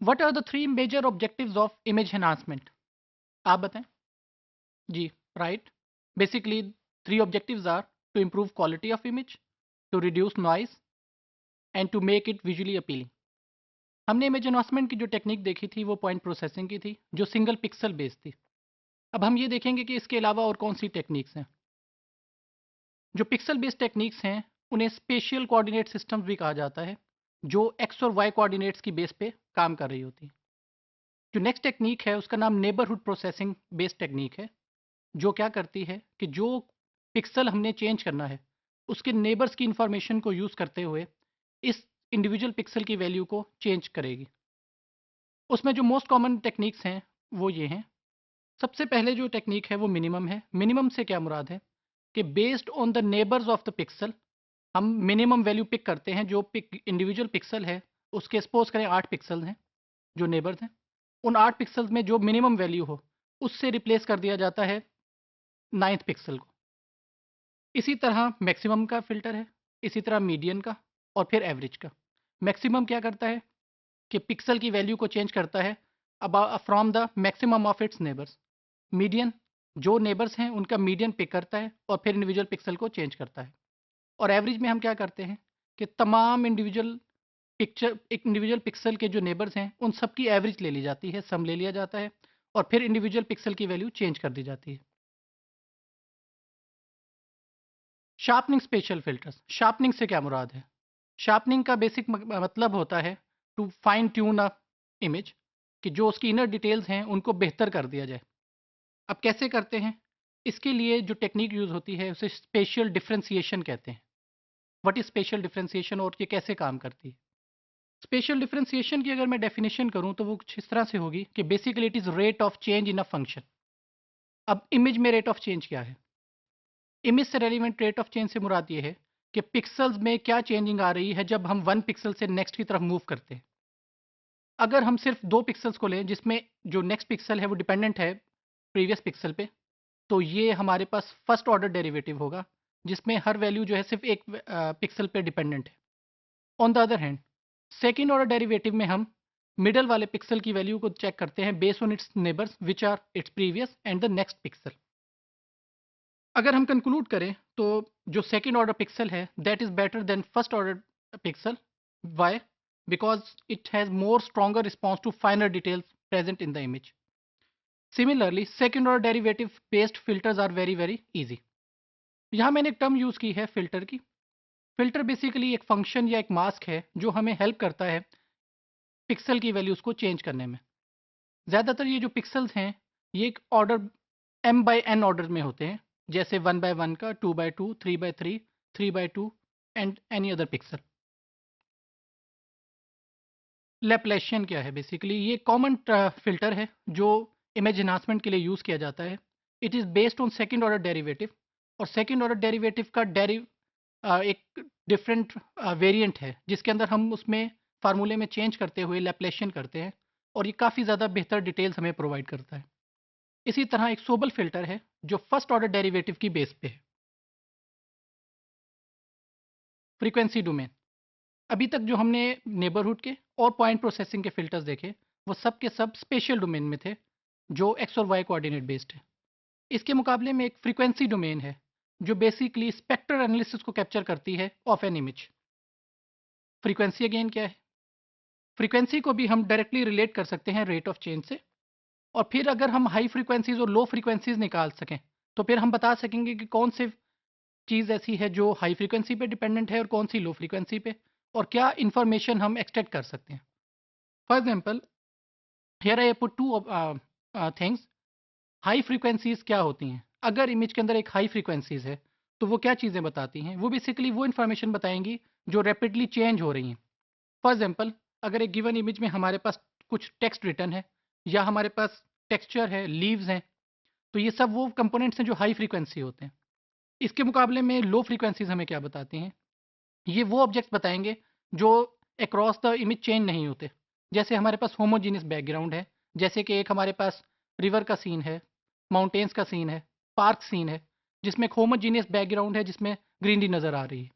What are the three major objectives of image enhancement? आप बताएं। जी, right. Basically three objectives are to improve quality of image, to reduce noise and to make it visually appealing. हमने image enhancement की जो technique देखी थी वो point processing की थी, जो सिंगल पिक्सल बेस्ड थी। अब हम ये देखेंगे कि इसके अलावा और कौन सी टेक्निक्स हैं। जो पिक्सल बेस्ड टेक्निक्स हैं उन्हें स्पेशियल कोऑर्डिनेट सिस्टम्स भी कहा जाता है, जो एक्स और वाई कोऑर्डिनेट्स की बेस पे काम कर रही होती है। जो नेक्स्ट टेक्निक है उसका नाम नेबरहुड प्रोसेसिंग बेस्ड टेक्निक है, जो क्या करती है कि जो पिक्सल हमने चेंज करना है उसके नेबर्स की इंफॉर्मेशन को यूज़ करते हुए इस इंडिविजुअल पिक्सल की वैल्यू को चेंज करेगी। उसमें जो मोस्ट कॉमन टेक्निक्स हैं वो ये हैं। सबसे पहले जो टेक्निक है वो मिनिमम है। मिनिमम से क्या मुराद है कि based on the neighbours of the pixel हम मिनिमम वैल्यू पिक करते हैं। जो इंडिविजुअल पिक्सल है उसके सपोज करें 8 पिक्सल हैं जो नेबर्स हैं, उन 8 पिक्सल्स में जो मिनिमम वैल्यू हो उससे रिप्लेस कर दिया जाता है 9th पिक्सल को। इसी तरह मैक्सिमम का फ़िल्टर है, इसी तरह मीडियन का और फिर एवरेज का। मैक्सिमम क्या करता है कि पिक्सल की वैल्यू को चेंज करता है from the maximum of its neighbours. Median जो नेबर्स हैं उनका मीडियन पिक करता है और फिर इंडिविजुअल पिक्सल को चेंज करता है। और एवरेज में हम क्या करते हैं कि तमाम इंडिविजुअल पिक्सल के जो नेबर्स हैं उन सब की एवरेज ले ली जाती है, सम ले लिया जाता है और फिर इंडिविजुअल पिक्सल की वैल्यू चेंज कर दी जाती है। Sharpening special filters. शार्पनिंग से क्या मुराद है? शार्पनिंग का बेसिक मतलब होता है to fine tune a image, कि जो उसकी इनर डिटेल्स हैं उनको बेहतर कर दिया जाए। अब कैसे करते हैं? इसके लिए जो टेक्नीक यूज़ होती है उसे स्पेशियल डिफरेंशिएशन कहते हैं। व्हाट इज़ स्पेशियल डिफरेंशिएशन और ये कैसे काम करती है? स्पेशियल डिफरेंशिएशन की अगर मैं डेफिनेशन करूँ तो वो कुछ इस तरह से होगी कि basically it is rate of change in a function. अब इमेज में रेट ऑफ चेंज क्या है? इमेज से रेलिवेंट रेट ऑफ चेंज से मुराद ये है कि पिक्सल्स में क्या चेंजिंग आ रही है जब हम वन पिक्सल से नेक्स्ट की तरफ मूव करते हैं। अगर हम सिर्फ 2 पिक्सेल्स को लें जिसमें जो नेक्स्ट पिक्सल है वो डिपेंडेंट है प्रीवियस पिक्सल पे, तो ये हमारे पास फर्स्ट ऑर्डर डेरिवेटिव होगा जिसमें हर वैल्यू जो है सिर्फ एक पिक्सल पे डिपेंडेंट है। On the other hand second order derivative में हम मिडल वाले पिक्सल की वैल्यू को चेक करते हैं based on its neighbours which are its previous and the next pixel. अगर हम कंक्लूड करें तो जो सेकंड ऑर्डर पिक्सल है that is better than first order pixel. Why? Because it has more stronger response to finer details present in the image. Similarly second order derivative based filters are very very easy. यहाँ मैंने एक term use की है filter की। Filter basically एक function या एक mask है जो हमें हेल्प करता है पिक्सल की वैल्यूज़ को चेंज करने में। ज़्यादातर ये जो पिक्सल्स हैं ये एक order m by n order में होते हैं, जैसे 1 बाय 1 का, 2 by 2, 3 by 3, 3 by 2 and any other pixel. Laplacian क्या है? बेसिकली ये कॉमन फिल्टर है जो इमेज एनहांसमेंट के लिए यूज़ किया जाता है। It is based on second order derivative और सेकंड ऑर्डर डेरिवेटिव का एक डिफरेंट वेरिएंट है जिसके अंदर हम उसमें फार्मूले में चेंज करते हुए लैप्लाशियन करते हैं और ये काफ़ी ज़्यादा बेहतर डिटेल्स हमें प्रोवाइड करता है। इसी तरह एक सोबल फिल्टर है जो फर्स्ट ऑर्डर डेरिवेटिव की बेस पे है। Frequency domain. अभी तक जो हमने नेबरहुड के और पॉइंट प्रोसेसिंग के फिल्टर्स देखे वो सब के सब स्पेशल डोमेन में थे जो एक्स और वाई कोऑर्डिनेट बेस्ड है। इसके मुकाबले में एक फ्रीक्वेंसी डोमेन है जो बेसिकली स्पेक्ट्रल एनालिसिस को कैप्चर करती है of an image. Frequency again क्या है? फ्रीक्वेंसी को भी हम डायरेक्टली रिलेट कर सकते हैं रेट ऑफ चेंज से। और फिर अगर हम हाई फ्रीक्वेंसीज और लो फ्रीक्वेंसीज निकाल सकें तो फिर हम बता सकेंगे कि कौन से चीज़ ऐसी है जो हाई फ्रीक्वेंसी पे डिपेंडेंट है और कौन सी लो फ्रीक्वेंसी पे, और क्या इन्फॉर्मेशन हम एक्सट्रैक्ट कर सकते हैं। For example here I put two things. High frequencies क्या होती हैं? अगर इमेज के अंदर एक हाई फ्रीक्वेंसीज है तो वो क्या चीज़ें बताती हैं? वो बेसिकली वो इन्फॉर्मेशन बताएंगी जो रैपिडली चेंज हो रही हैं। फॉर एग्जांपल अगर एक गिवन इमेज में हमारे पास कुछ टेक्स्ट रिटन है या हमारे पास टेक्सचर है, लीव्स हैं, तो ये सब वो कंपोनेंट्स हैं जो हाई फ्रीक्वेंसी होते हैं। इसके मुकाबले में लो फ्रीक्वेंसीज हमें क्या बताती हैं? ये वो ऑब्जेक्ट्स बताएँगे जो अक्रॉस द इमेज चेंज नहीं होते। जैसे हमारे पास होमोजेनियस बैकग्राउंड है, जैसे कि एक हमारे पास रिवर का सीन है, माउंटेन्स का सीन है, पार्क सीन है, जिसमें एक होमोजेनियस बैकग्राउंड है जिसमें ग्रीनरी नज़र आ रही है।